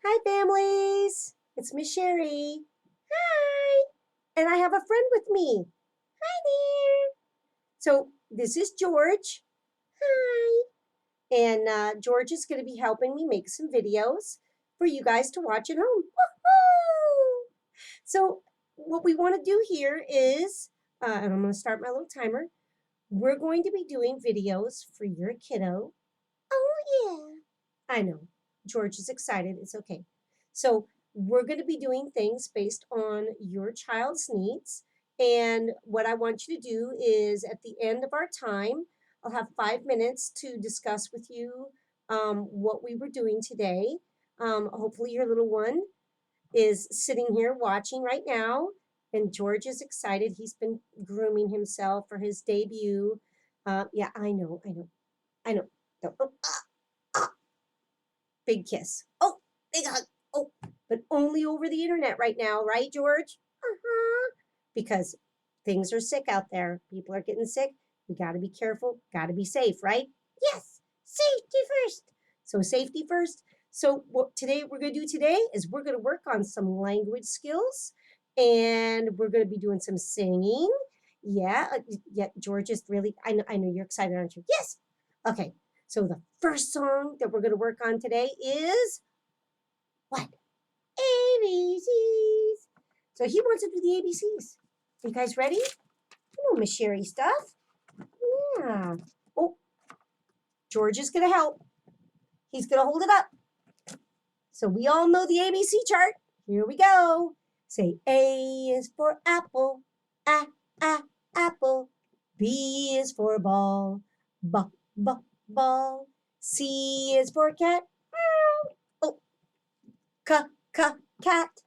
Hi, families. It's Miss Sherry. Hi. And I have a friend with me. Hi there. So this is George. Hi. And George is going to be helping me make some videos for you guys to watch at home. Woohoo! So what we want to do here is, and I'm going to start my little timer. We're going to be doing videos for your kiddo. Oh, yeah. I know. George is excited. It's okay. So, we're going to be doing things based on your child's needs. And what I want you to do is at the end of our time, I'll have 5 minutes to discuss with you what we were doing today. Hopefully, your little one is sitting here watching right now. And George is excited. He's been grooming himself for his debut. Yeah, I know. Oh, big kiss. Oh, big hug. Oh, but only over the internet right now, right, George? Uh-huh. Because things are sick out there. People are getting sick. We got to be careful, got to be safe, right? Yes, safety first. So, safety first. So, what today we're going to do today is we're going to work on some language skills and we're going to be doing some singing. Yeah, George is really, I know you're excited, aren't you? Yes. Okay, so the first song that we're going to work on today is what? ABCs. So he wants to do the ABCs. You guys ready? You know Miss Sherry stuff. Yeah. Oh, George is going to help. He's going to hold it up. So we all know the ABC chart. Here we go. Say A is for apple. A, a, apple. B is for ball. B, b, ball. C is for cat. Oh, c, c, cat.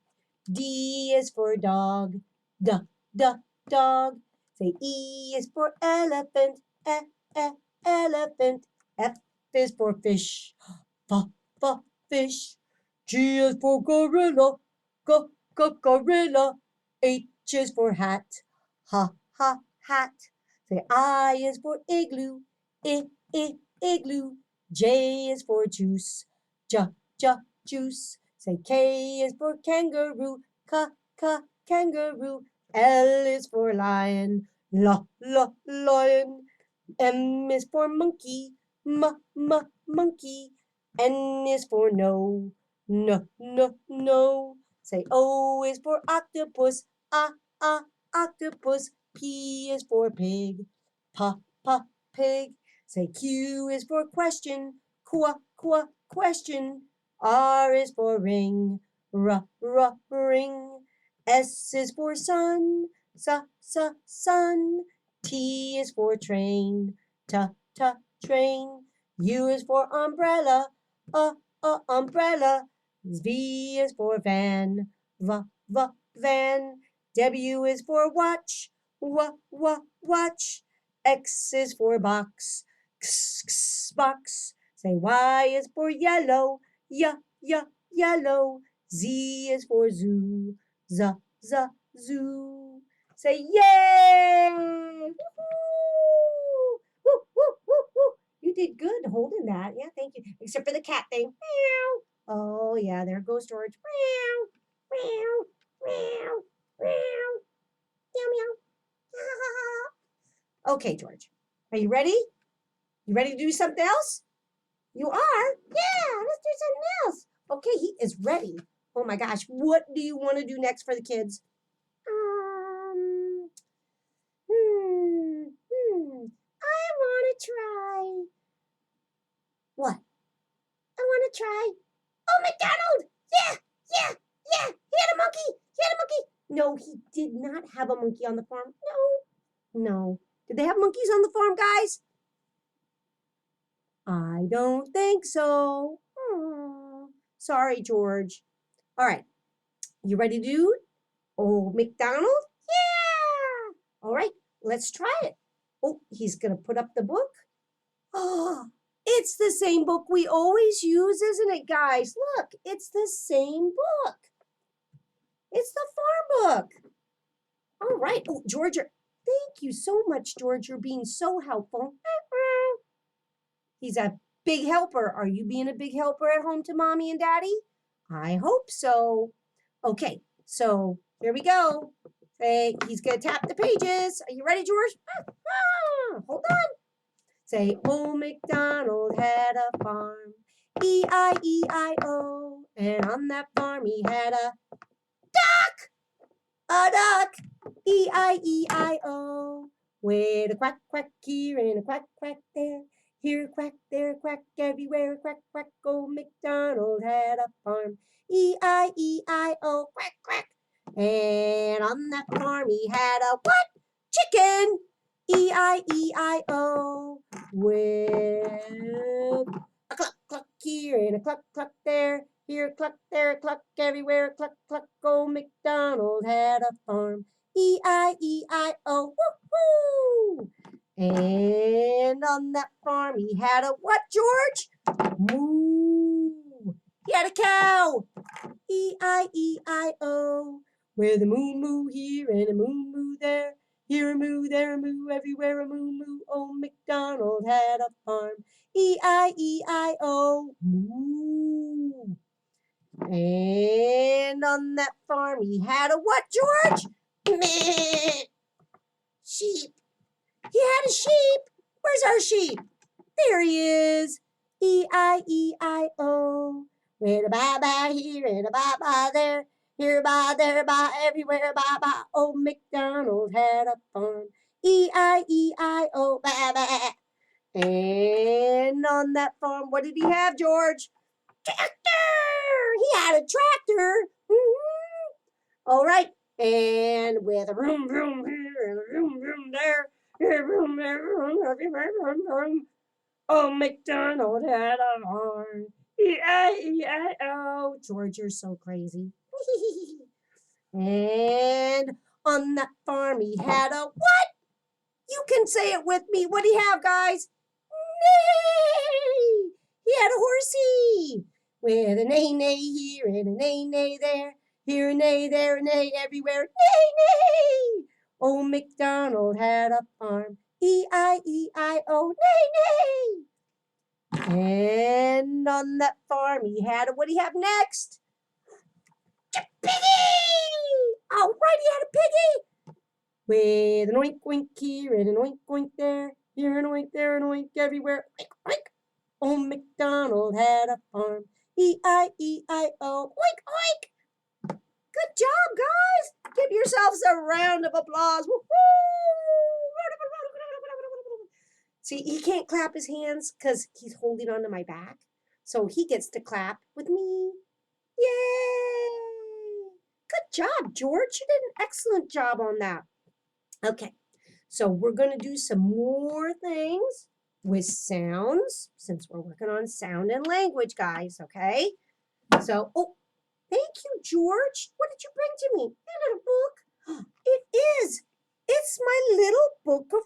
D is for dog. D, d, dog. Say E is for elephant. E, e, elephant. F is for fish. F, f, fish. G is for gorilla. G, g, gorilla. H is for hat. Ha, ha, hat. Say I is for igloo. I, igloo. J is for juice. J, j, juice. Say K is for kangaroo. K, k, kangaroo. L is for lion. L, l, lion. M is for monkey. M, m, monkey. N is for no. N, n, no. Say O is for octopus. Octopus. P is for pig. P, p, pig. Say Q is for question. Qu, qu, question. R is for ring. R, r, ring. S is for sun. S, s, sun. T is for train. T, t, train. U is for umbrella. Umbrella. V is for van. V, v, van. W is for watch. W, w, watch. X is for box. X, x, box. Say Y is for yellow. Y, y, yellow. Z is for zoo. Z, z, zoo. Say yay! Woo-hoo! Woo, woo, woo, woo. You did good holding that. Yeah, thank you. Except for the cat thing. Meow. Oh, yeah, there goes George. Meow, meow, meow, meow, meow, meow. Okay, George. Are you ready? You ready to do something else? You are? Yeah, let's do something else. Okay, he is ready. Oh my gosh, what do you want to do next for the kids? Um, I want to try. What? I want to try. Oh, MacDonald! Yeah, yeah, yeah. He had a monkey. He had a monkey. No, he did not have a monkey on the farm. No, no. Did they have monkeys on the farm, guys? I don't think so. Oh, sorry, George. All right. You ready to do Old MacDonald? Yeah. All right. Let's try it. Oh, he's going to put up the book. Oh, it's the same book we always use, isn't it, guys? Look, it's the same book. It's the farm book. All right. Oh, George, thank you so much, George. You're being so helpful. He's a big helper. Are you being a big helper at home to mommy and daddy? I hope so. Okay, so here we go. Say, he's going to tap the pages. Are you ready, George? Hold on. Say, old MacDonald had a farm, E-I-E-I-O. And on that farm he had a duck, E-I-E-I-O. With a quack, quack here and a quack, quack there. Here, quack, there, quack, everywhere, quack, quack. Old MacDonald had a farm, E-I-E-I-O, quack, quack. And on that farm he had a what? Chicken, E-I-E-I-O. With a cluck, cluck here and a cluck, cluck there. Here, cluck, there, cluck, everywhere, cluck, cluck. Old MacDonald had a farm, E-I-E-I-O, woo-hoo! And on that farm he had a what, George? Moo! He had a cow, E-I-E-I-O. With a moo moo here and a moo moo there. Here a moo, there a moo, everywhere a moo moo. Old MacDonald had a farm, E-I-E-I-O, moo. And on that farm he had a what, George? Meh. Sheep. He had a sheep. Where's our sheep? There he is. E-I-E-I-O. With a bye-bye here and a bye-bye there. Here, bye, there, bye, everywhere, bye-bye. Old MacDonald had a farm. E-I-E-I-O, bye-bye. And on that farm, what did he have, George? Tractor! He had a tractor. All right. And with a vroom, vroom here and a vroom, vroom there. Here, vroom, there, vroom, everywhere, vroom, vroom. Oh, MacDonald had a farm. E-I-E-I-O. George, you're so crazy. And on that farm he had a what? You can say it with me. What do you have, guys? Neigh! He had a horsey with a neigh neigh here and a neigh neigh there. Here a neigh, there a neigh, everywhere. Neigh neigh! Old MacDonald had a farm. E-I-E-I-O. Neigh neigh! And on that farm he had a, what do you have next? Piggy! All right, he had a piggy with an oink oink here and an oink oink there. Here an oink, there an oink, everywhere. Oink oink. Old MacDonald had a farm. E-I-E-I-O. Oink oink. Good job, guys. Give yourselves a round of applause. Woo-hoo! See, he can't clap his hands because he's holding onto my back. So he gets to clap with me. Yay! Good job, George. You did an excellent job on that. Okay, so we're going to do some more things with sounds since we're working on sound and language, guys, okay? So, oh, thank you, George. What did you bring to me? A little book. It is. It's my little book of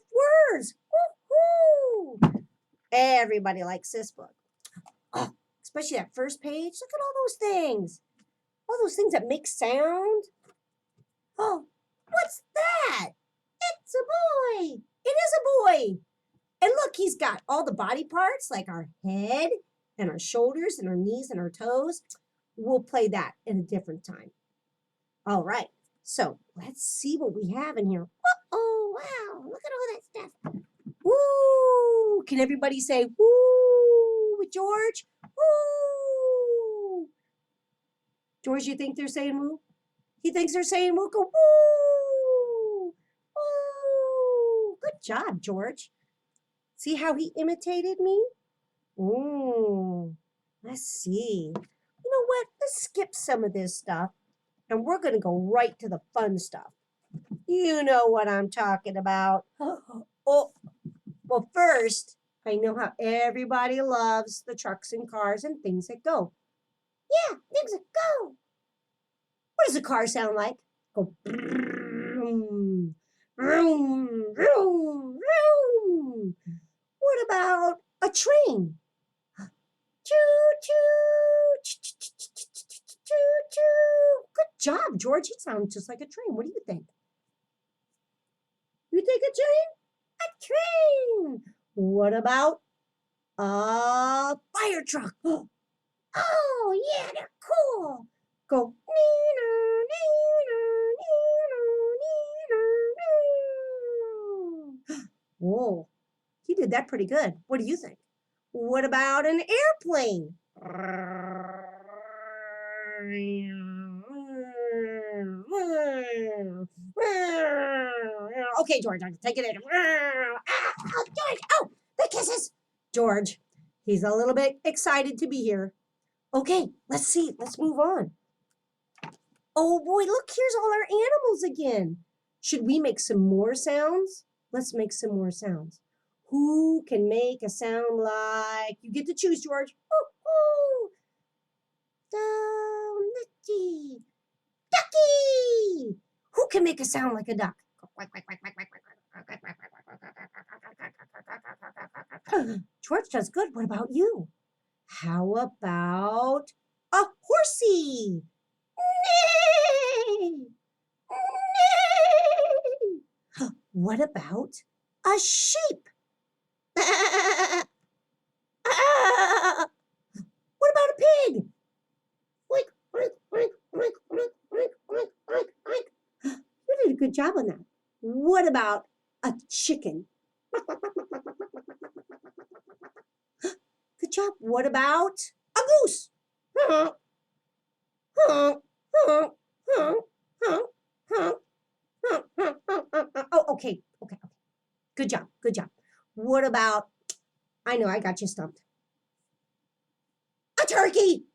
words. Woo-hoo! Everybody likes this book. Oh, especially that first page. Look at all those things. All those things that make sound. Oh, what's that? It's a boy. It is a boy. And look, he's got all the body parts like our head and our shoulders and our knees and our toes. We'll play that in a different time. All right. So let's see what we have in here. Oh, wow. Look at all that stuff. Woo. Can everybody say woo with George? Woo. George, you think they're saying woo? He thinks they're saying woo. Go woo. Woo. Good job, George. See how he imitated me? Let's see. You know what? Let's skip some of this stuff and we're going to go right to the fun stuff. You know what I'm talking about. Oh, well, first, I know how everybody loves the trucks and cars and things that go. Yeah, things that go. What does a car sound like? Go vroom, vroom, vroom, vroom. What about a train? Choo-choo, choo-choo. Good job, George. It sounds just like a train. What do you think? You think a train? A train. What about a fire truck? Oh, yeah, they're cool. Go. Whoa, he did that pretty good. What do you think? What about an airplane? Okay, George, I can take it in. Oh, George, oh, the kisses. George, he's a little bit excited to be here. Okay, let's see. Let's move on. Oh boy, look, here's all our animals again. Should we make some more sounds? Let's make some more sounds. Who can make a sound like, you get to choose, George. Oh, oh, Ducky. Ducky. Who can make a sound like a duck? George does good. What about you? How about a horsey? Neigh! Neigh! What about a sheep? What about a pig? Oink, oink, oink, oink, oink, oink, oink, oink, oink. You did a good job on that. What about a chicken? Good job. What about a goose? Oh, okay. Good job. What about, I know, I got you stumped. A turkey.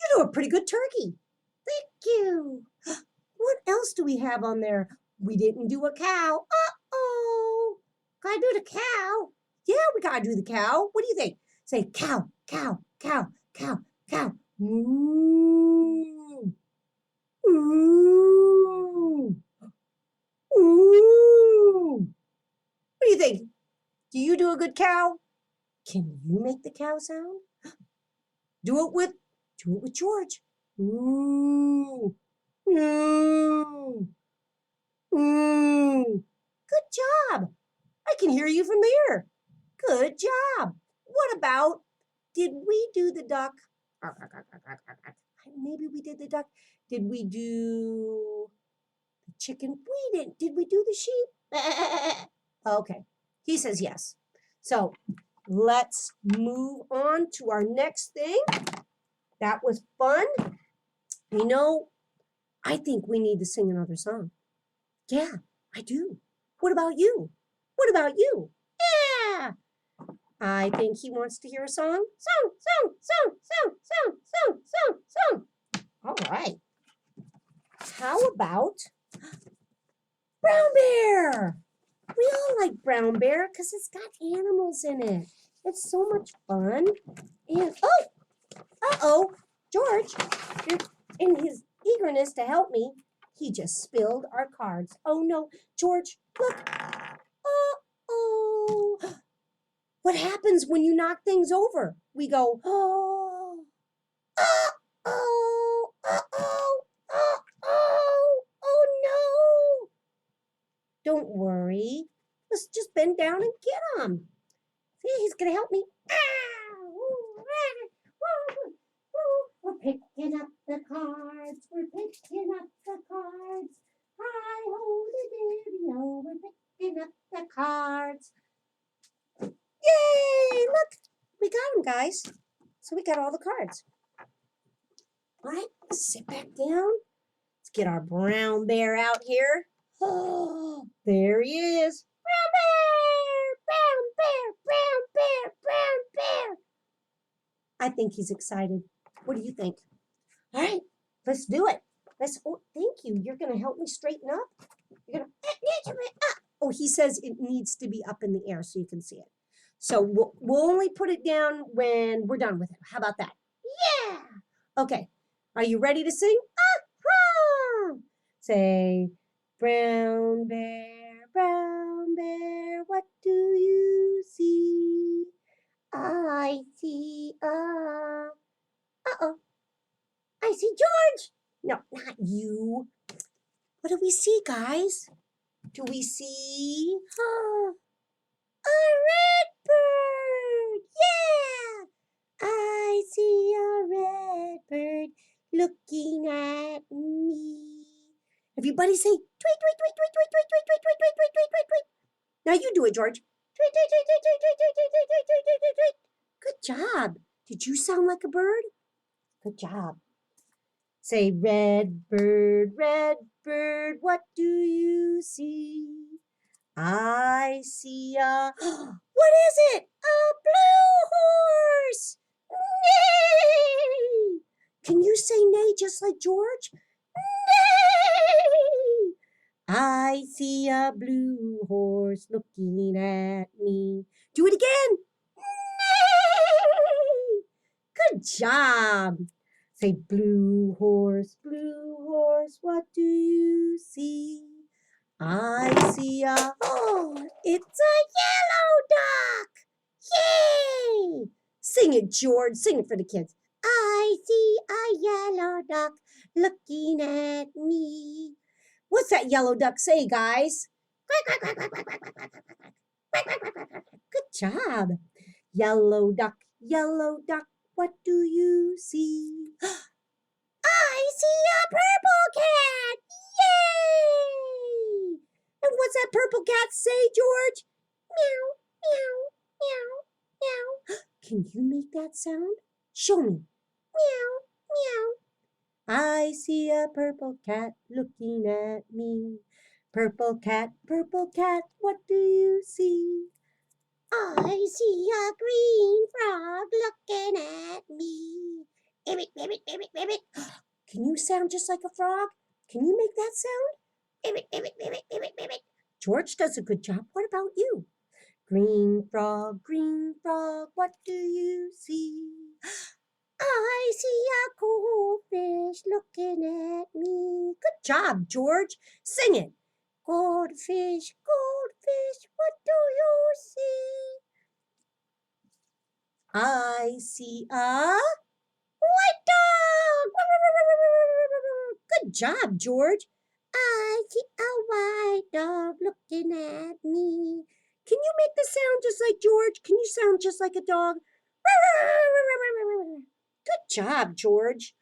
You do a pretty good turkey. Thank you. What else do we have on there? We didn't do a cow. Uh-oh. Gotta do the cow. Yeah, we gotta do the cow. What do you think? Say cow, cow, cow, cow, cow. Moo. Ooh. Ooh. What do you think? Do you do a good cow? Can you make the cow sound? Do it with George. Ooh. Ooh. Ooh. Good job. I can hear you from there. Good job. What about, did we do the duck? Maybe we did the duck. Did we do the chicken? We didn't. Did we do the sheep? Okay. He says yes. So let's move on to our next thing. That was fun. You know, I think we need to sing another song. Yeah, I do. What about you? What about you? Yeah. I think he wants to hear a song. Song. All right. How about Brown Bear? We all like Brown Bear because it's got animals in it. It's so much fun. And, uh-oh, George, in his eagerness to help me, he just spilled our cards. Oh, no. George, look. Uh-oh. What happens when you knock things over? We go, oh, uh-oh, uh-oh, uh-oh, oh, no. Don't worry. Let's just bend down and get him. See, he's going to help me. We're picking up the cards. We're picking up the cards. Hi-ho-de-diddy-o. We're picking up the cards. Yay! Look, we got them, guys. So we got all the cards. All right, sit back down. Let's get our brown bear out here. Oh, there he is. Brown bear, brown bear, brown bear. I think he's excited. What do you think? All right, let's do it. Oh, thank you. You're going to help me straighten up? You're going to, oh, he says it needs to be up in the air so you can see it. So we'll only put it down when we're done with it. How about that? Yeah. Okay. Are you ready to sing? Ah-ha! Say, brown bear, what do you see? I see uh-oh. I see George. No, not you. What do we see, guys? Do we see a red bird? Yeah! I see a red bird looking at me. Everybody say, tweet, tweet, tweet, tweet, tweet, tweet, tweet, tweet, tweet, tweet, tweet, tweet, tweet, tweet. Now you do it, George. Tweet, tweet, tweet, tweet, tweet, tweet, tweet, tweet, tweet, tweet, tweet, tweet, tweet, tweet. Good job. Did you sound like a bird? Good job. Say, red bird, what do you see? I see a, what is it? A blue horse. Neigh! Can you say neigh just like George? Neigh! I see a blue horse looking at me. Do it again. Neigh! Good job. Say, blue horse, what do you see? I see a, it's a yellow duck. Yay! Sing it, George. Sing it for the kids. I see a yellow duck looking at me. What's that yellow duck say, guys? Good job. Yellow duck, what do you see? I see a purple cat. Yay! And what's that purple cat say, George? Meow, meow, meow, meow. Can you make that sound? Show me. Meow, meow. I see a purple cat looking at me. Purple cat, what do you see? I see a green frog looking at me. Ribbit, ribbit, ribbit, ribbit. Can you sound just like a frog? Can you make that sound? Ribbit, ribbit, ribbit, ribbit, ribbit. George does a good job. What about you? Green frog, what do you see? I see a goldfish looking at me. Good job, George. Sing it. Goldfish, what do you see? I see a white dog. Good job, George. I see a white dog looking at me. Can you make the sound just like George? Can you sound just like a dog? Good job, George.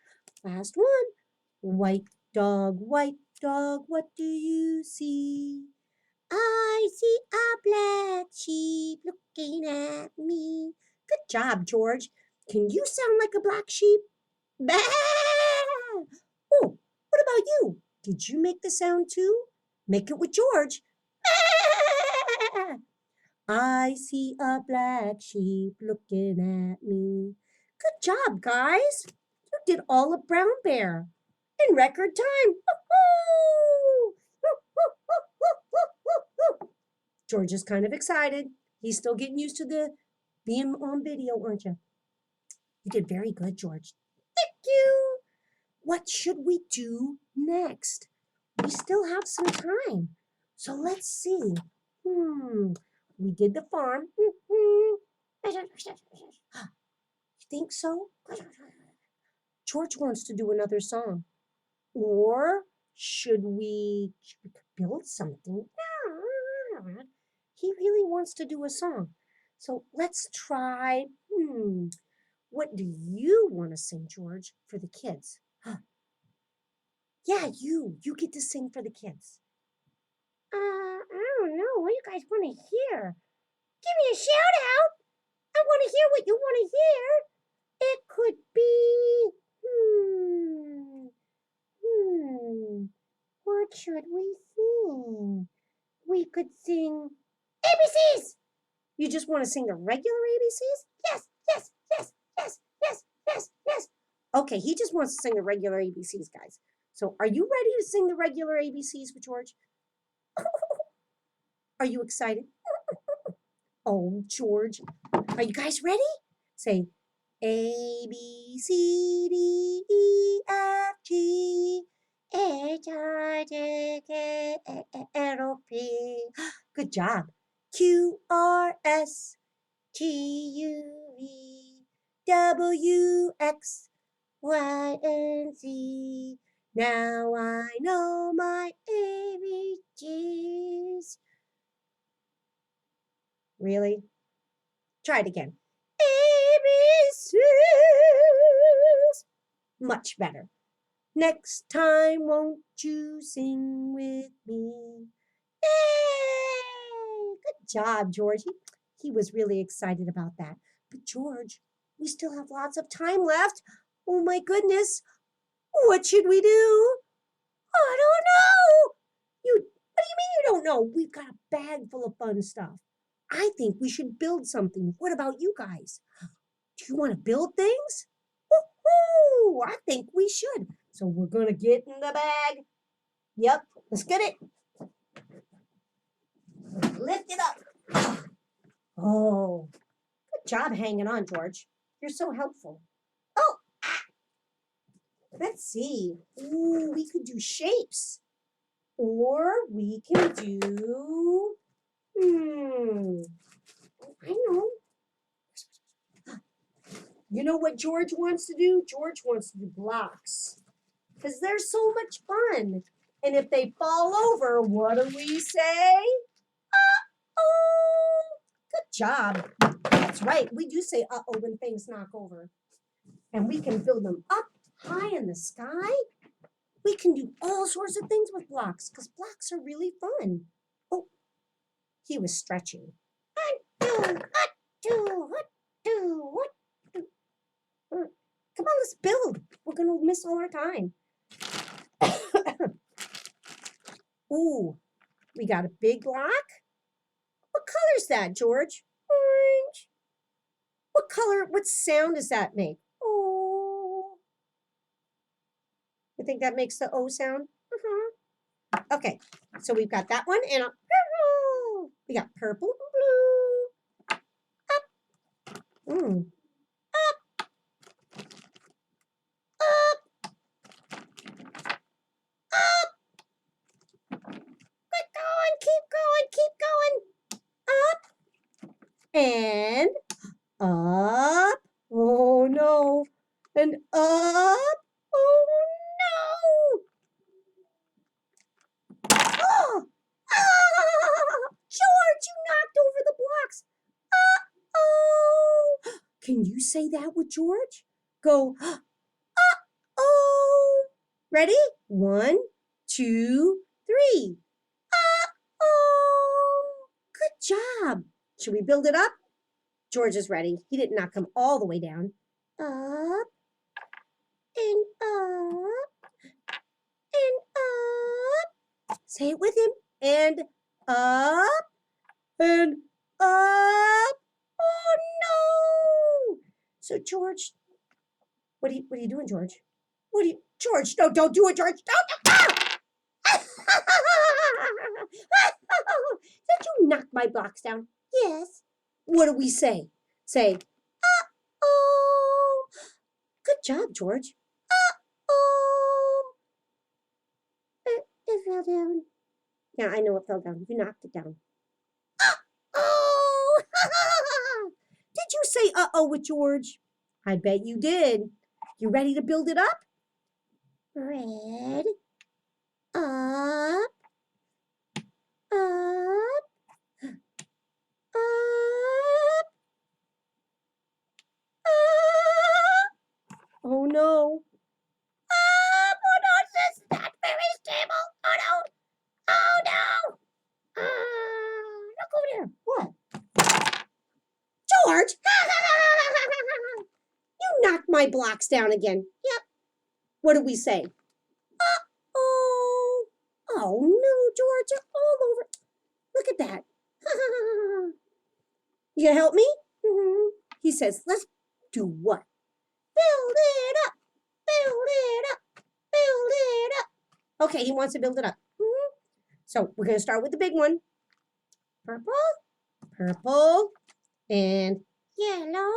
Last one. White dog, what do you see? I see a black sheep looking at me. Good job, George. Can you sound like a black sheep? Bah! Oh, what about you? Did you make the sound too? Make it with George. Bah! I see a black sheep looking at me. Good job, guys. You did all of Brown Bear in record time. George is kind of excited. He's still getting used to the being on video, aren't you? You did very good, George. Thank you. What should we do next? We still have some time. So let's see. We did the farm. You think so? George wants to do another song. Or should we build something? He really wants to do a song. So let's try. What do you want to sing, George, for the kids? Yeah, you get to sing for the kids. I don't know. What do you guys want to hear? Give me a shout out. I want to hear what you want to hear. It could be, what should we sing? We could sing ABCs. You just want to sing the regular ABCs? Yes, yes, yes, yes, yes, yes, yes. Okay, he just wants to sing the regular ABCs, guys. So are you ready to sing the regular ABCs with George? Are you excited? Oh, George. Are you guys ready? Say A, B, C, D, E, F, G, H, I, J, K, L, M, P. Good job. Q, R, S, T, U, V, W, X, Y, and Z. Now I know my ABCs. Really? Try it again. ABCs. Much better. Next time, won't you sing with me? Yay! Good job, George. He was really excited about that. But George, we still have lots of time left. Oh my goodness. What should we do? I don't know. What do you mean you don't know? We've got a bag full of fun stuff. I think we should build something. What about you guys? Do you want to build things? Woohoo! I think we should. So we're going to get in the bag. Yep, let's get it. Lift it up. Oh, good job hanging on, George. You're so helpful. Oh, let's see. Ooh, we could do shapes. Or we can do, I know. You know what George wants to do? George wants to do blocks because they're so much fun. And if they fall over, what do we say? Uh-oh. Good job. That's right. We do say uh-oh when things knock over. And we can build them up high in the sky. We can do all sorts of things with blocks because blocks are really fun. Oh, he was stretching. Come on, let's build. We're going to miss all our time. Ooh, we got a big block. What color is that, George? Orange. What color, what sound does that make? Oh. You think that makes the O sound? Okay, so we've got that one and we got purple and blue. Up. Up. Up. Keep going. Up and up. Oh no. And up. Oh no. Oh. Ah! George, you knocked over the blocks. Uh-oh. Can you say that with George? Go, uh-oh. Ready? 1, 2, 3. Uh-oh. Good job. Should we build it up? George is ready. He didn't knock him all the way down. Up and up and up. Say it with him. And up and up. Oh no! So George, what are you doing, George? George? No, don't do it, George. Don't. Did you knock my blocks down? Yes. What do we say? Say, uh-oh. Good job, George. Uh-oh. It fell down. Yeah, I know it fell down. You knocked it down. Uh-oh. Did you say uh-oh with George? I bet you did. You ready to build it up? Red. Up. Up. Up. Oh no. Oh no, it's not very stable. Oh no. Oh no. Look over there. What? George! You knocked my blocks down again. Yep. What do we say? Uh-oh. Oh no, George, you're all over. Look at that. You gonna help me? He says, let's do what? Build it up. Build it up. Build it up. Okay, he wants to build it up. So we're going to start with the big one. Purple, and yellow.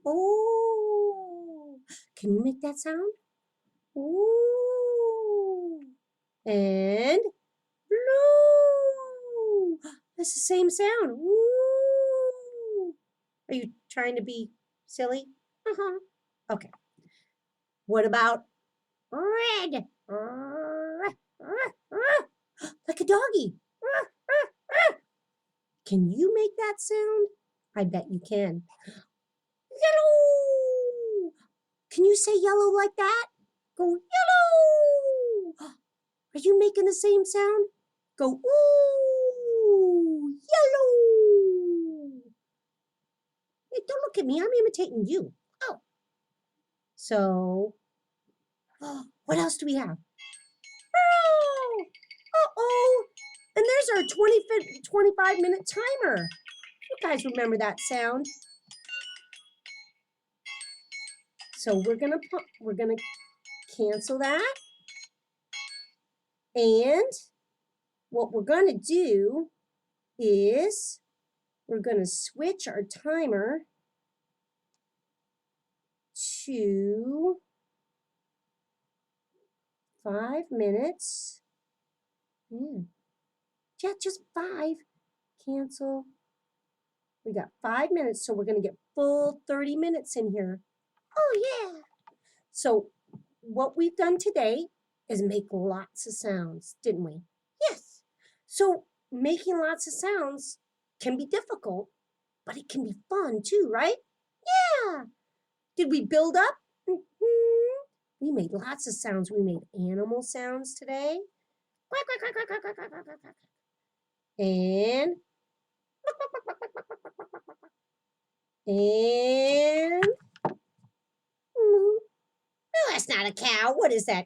Oh, can you make that sound? Ooh, and blue. That's the same sound. Ooh. Are you trying to be silly? Okay. What about red? Like a doggy. Can you make that sound? I bet you can. Yellow! Can you say yellow like that? Go yellow! Are you making the same sound? Go ooh! Yellow! Hey, don't look at me. I'm imitating you. Oh. So, what else do we have? Oh! Uh-oh! And there's our 25-minute timer. You guys remember that sound? So we're gonna cancel that. And what we're gonna do is we're gonna switch our timer to 5 minutes. Yeah, just 5. Cancel. We got 5 minutes, so we're gonna get full 30 minutes in here. Oh yeah. So what we've done today is make lots of sounds, didn't we? Yes. So making lots of sounds can be difficult, but it can be fun too, right? Yeah. Did we build up? We made lots of sounds. We made animal sounds today. Quack, quack, quack, quack, quack, quack, quack, quack, quack. And oh, that's not a cow. What is that?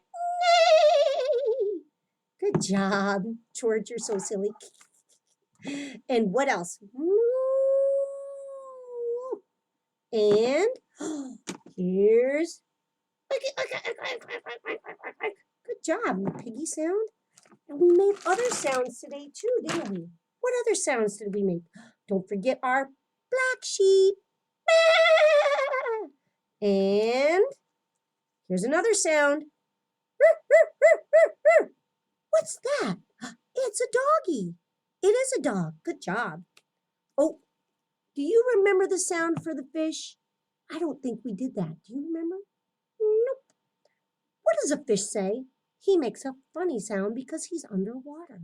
Good job, George. You're so silly. And what else? And here's good job, piggy sound. And we made other sounds today too, didn't we? What other sounds did we make? Don't forget our black sheep. And here's another sound. What's that? It's a doggy. It is a dog. Good job. Oh, do you remember the sound for the fish? I don't think we did that. Do you remember? Nope. What does a fish say? He makes a funny sound because he's underwater.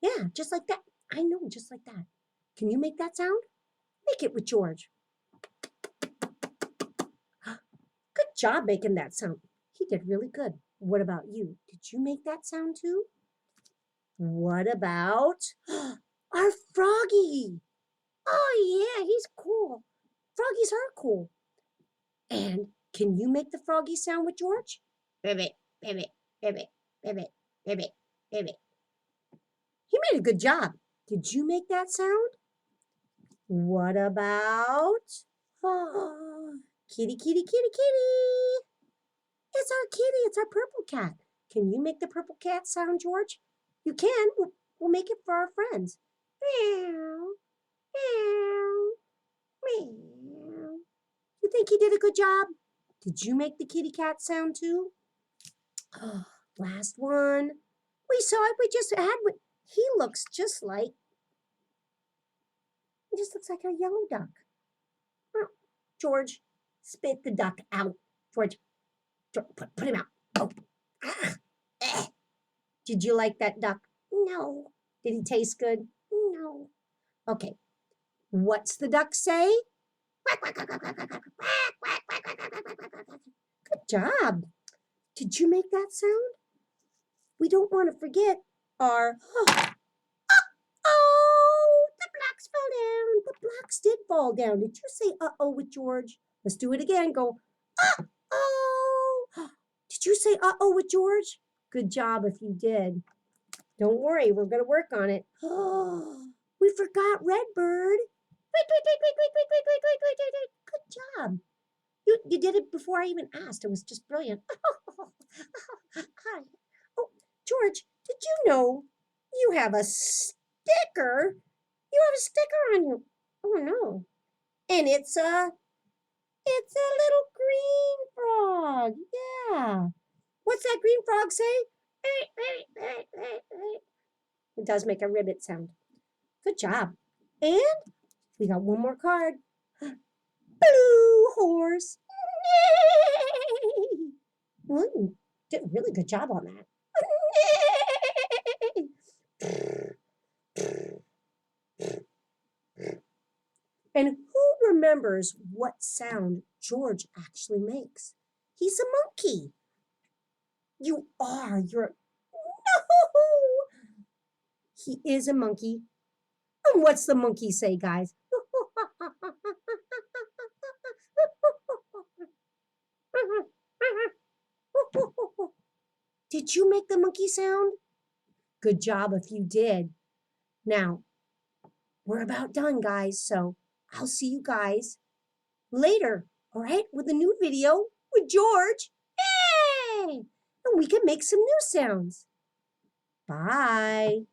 Yeah, just like that. I know, just like that. Can you make that sound? Make it with George. Good job making that sound. He did really good. What about you? Did you make that sound too? What about our froggy? Oh yeah, he's cool. Froggies are cool. And can you make the froggy sound with George? Ribbit, ribbit, ribbit, ribbit, ribbit, ribbit. He made a good job. Did you make that sound? What about kitty, kitty, kitty, kitty? It's our kitty. It's our purple cat. Can you make the purple cat sound, George? You can. We'll make it for our friends. Meow, meow, meow. You think he did a good job? Did you make the kitty cat sound too? Oh, last one. We saw it. We just had. He looks just like. He just looks like a yellow duck. Oh, George, spit the duck out. George, put him out. Oh. Did you like that duck? No. Did he taste good? No. Okay. What's the duck say? Good job. Did you make that sound? We don't want to forget our... Oh, the blocks fell down. The blocks did fall down. Did you say uh-oh with George? Let's do it again. Go, uh-oh. Did you say uh-oh with George? Good job if you did. Don't worry, we're going to work on it. Oh, we forgot Redbird. Wait. Good job. You did it before I even asked. It was just brilliant. Hi. Oh, George, did you know you have a sticker? You have a sticker on you. Oh, no. And it's a little green frog. Yeah. What's that green frog say? It does make a ribbit sound. Good job. And we got one more card. Blue horse. Well, you did a really good job on that. And who remembers what sound George actually makes? He's a monkey. You are. You're. No! He is a monkey. And what's the monkey say, guys? Did you make the monkey sound? Good job if you did. Now, we're about done, guys, so I'll see you guys later, all right, with a new video with George. Hey! And we can make some new sounds. Bye.